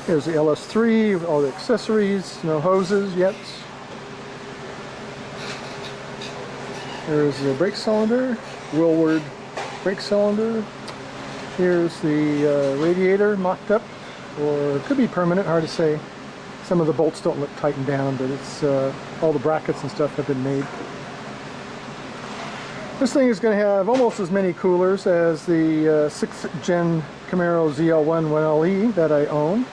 Here's the LS3 with all the accessories, no hoses yet. There's the brake cylinder, Willward brake cylinder. Here's the radiator mocked up, or it could be permanent, hard to say. Some of the bolts don't look tightened down, but it's all the brackets and stuff have been made. This thing is going to have almost as many coolers as the 6th gen Camaro ZL1 1LE that I own.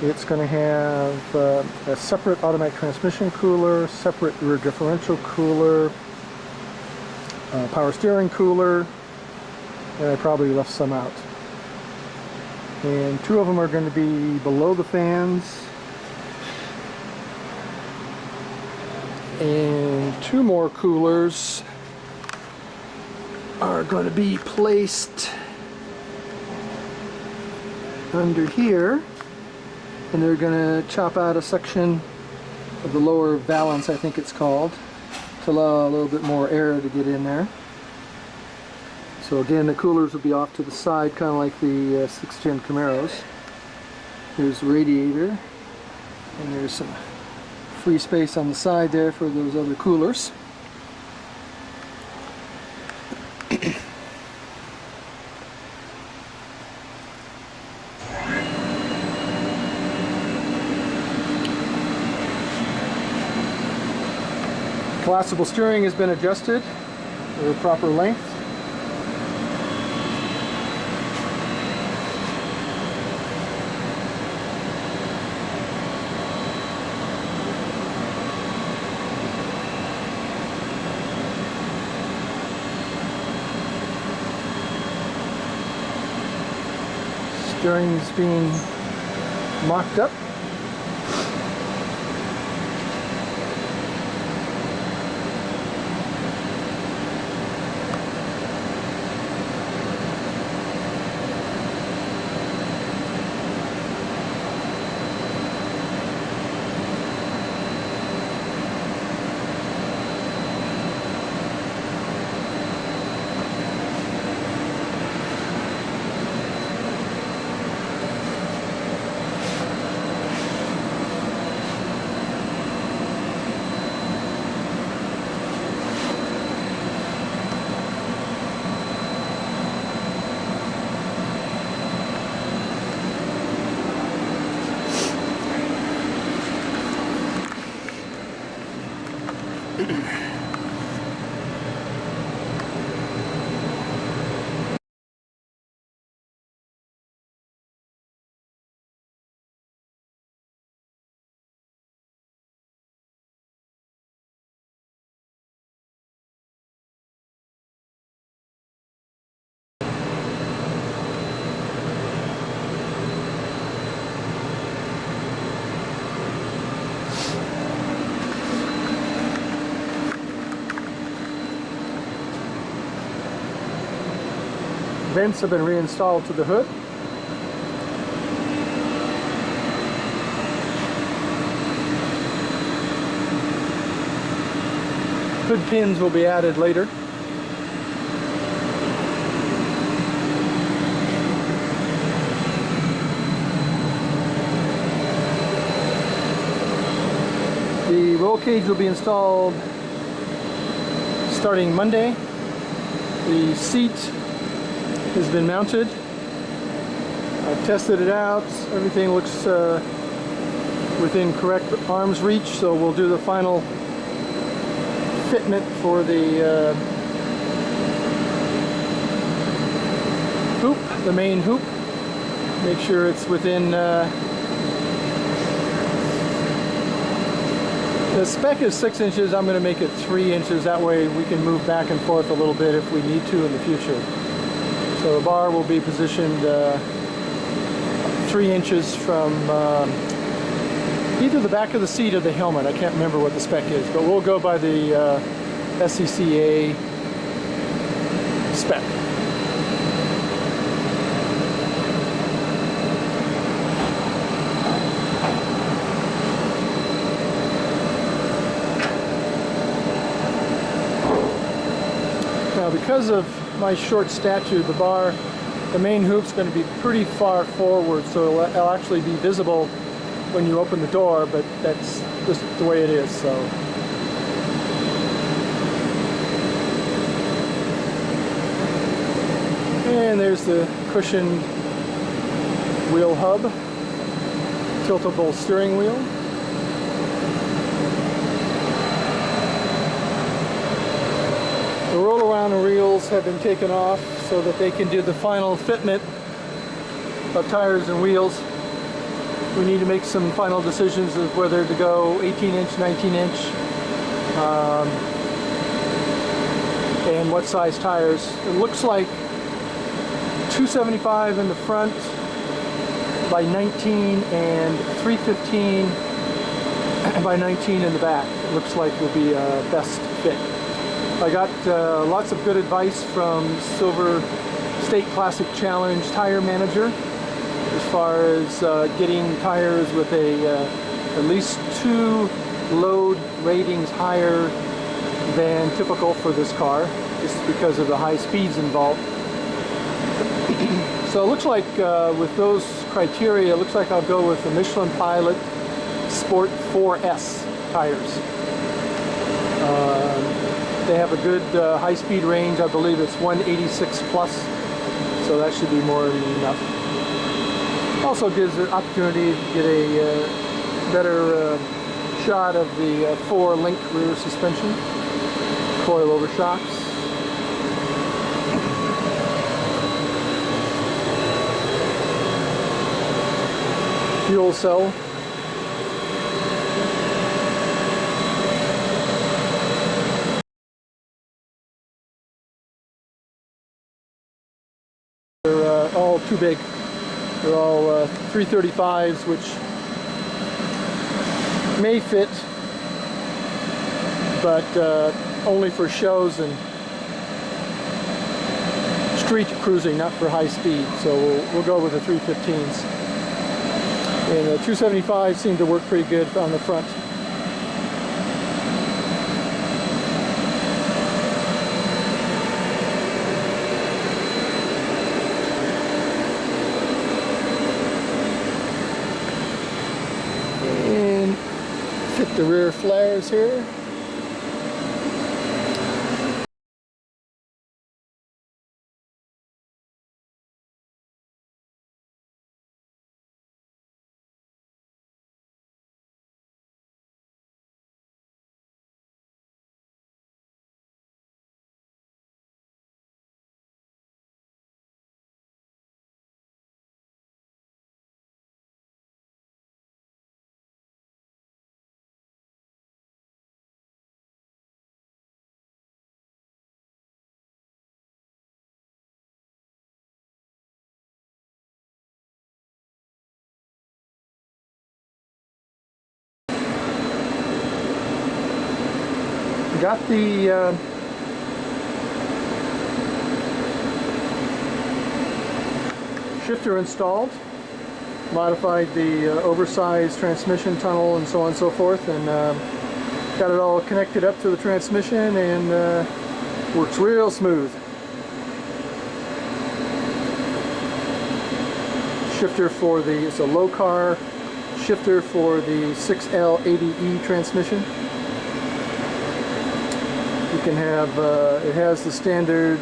It's going to have a separate automatic transmission cooler, separate rear differential cooler, power steering cooler, and I probably left some out. And 2 of them are going to be below the fans, and 2 more coolers are going to be placed under here, and they're going to chop out a section of the lower valance, I think it's called, to allow a little bit more air to get in there. So again, the coolers will be off to the side, kind of like the 6th gen Camaros. Here's the radiator, and there's some free space on the side there for those other coolers. Collapsible steering has been adjusted for the proper length. Steering is being mocked up. Vents have been reinstalled to the hood. Hood pins will be added later. The roll cage will be installed starting Monday. The seat has been mounted. I've tested it out. Everything looks within correct arm's reach, so we'll do the final fitment for the hoop, the main hoop. Make sure it's within the spec is 6 inches. I'm going to make it 3 inches. That way we can move back and forth a little bit if we need to in the future. So the bar will be positioned 3 inches from either the back of the seat or the helmet. I can't remember what the spec is, but we'll go by the SCCA spec. Now, because of my short stature, the bar The main hoop's going to be pretty far forward, so it'll actually be visible when you open the door, but that's just the way it is. So. And there's the cushioned wheel hub, tiltable steering wheel. The roll-around reels have been taken off so that they can do the final fitment of tires and wheels. We need to make some final decisions of whether to go 18-inch, 19-inch, and what size tires. It looks like 275 in the front by 19 and 315 by 19 in the back. It looks like will be best fit. I got lots of good advice from Silver State Classic Challenge tire manager as far as getting tires with at least 2 load ratings higher than typical for this car, just because of the high speeds involved. So it looks like with those criteria, it looks like I'll go with the Michelin Pilot Sport 4S tires. They have a good high-speed range. I believe it's 186 plus, so that should be more than enough. Also gives the opportunity to get a better shot of the 4-link rear suspension, coil-over shocks. Fuel cell. They're all too big. They're all 335s, which may fit, but only for shows and street cruising, not for high speed. So we'll go with the 315s. And the 275 seem to work pretty good on the front. And fit the rear flares here. Got the shifter installed, modified the oversized transmission tunnel and so on and so forth, and got it all connected up to the transmission, and works real smooth. Shifter for the, it's a low car shifter for the 6L80E transmission. You can have, it has the standard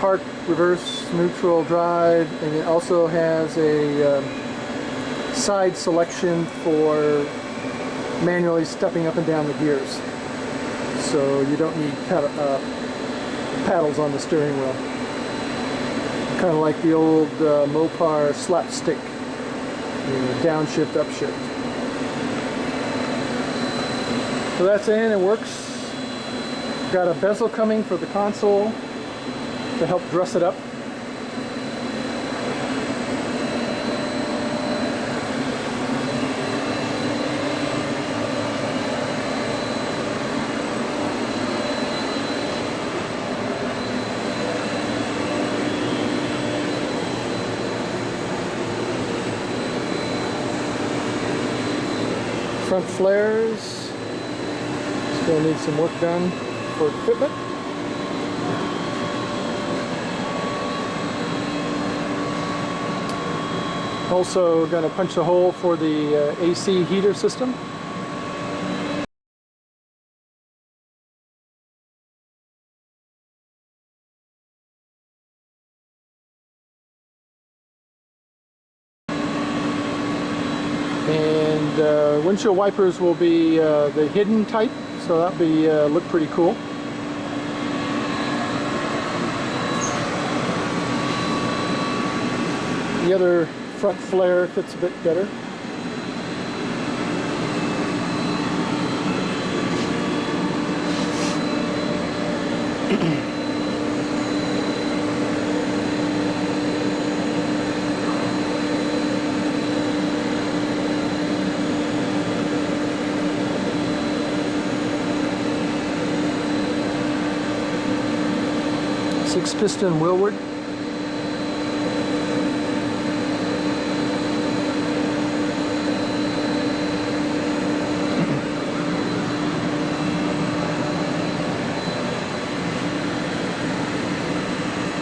park, reverse, neutral, drive, and it also has a side selection for manually stepping up and down the gears. So you don't need paddles on the steering wheel. Kind of like the old Mopar slapstick, downshift, upshift. So that's in, it works. Got a bezel coming for the console to help dress it up. Front flares, still need some work done for fitment. Also going to punch a hole for the AC heater system. And windshield wipers will be the hidden type, so that'll be look pretty cool. The other front flare fits a bit better. Six-piston wheelward.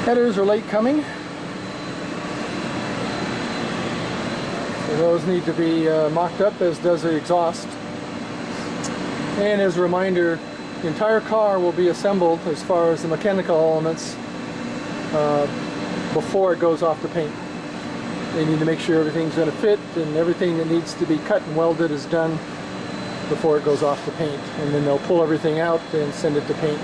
Headers are late coming, so those need to be mocked up, as does the exhaust. And as a reminder, the entire car will be assembled as far as the mechanical elements before it goes off the paint. They need to make sure everything's going to fit and everything that needs to be cut and welded is done before it goes off the paint. And then they'll pull everything out and send it to paint.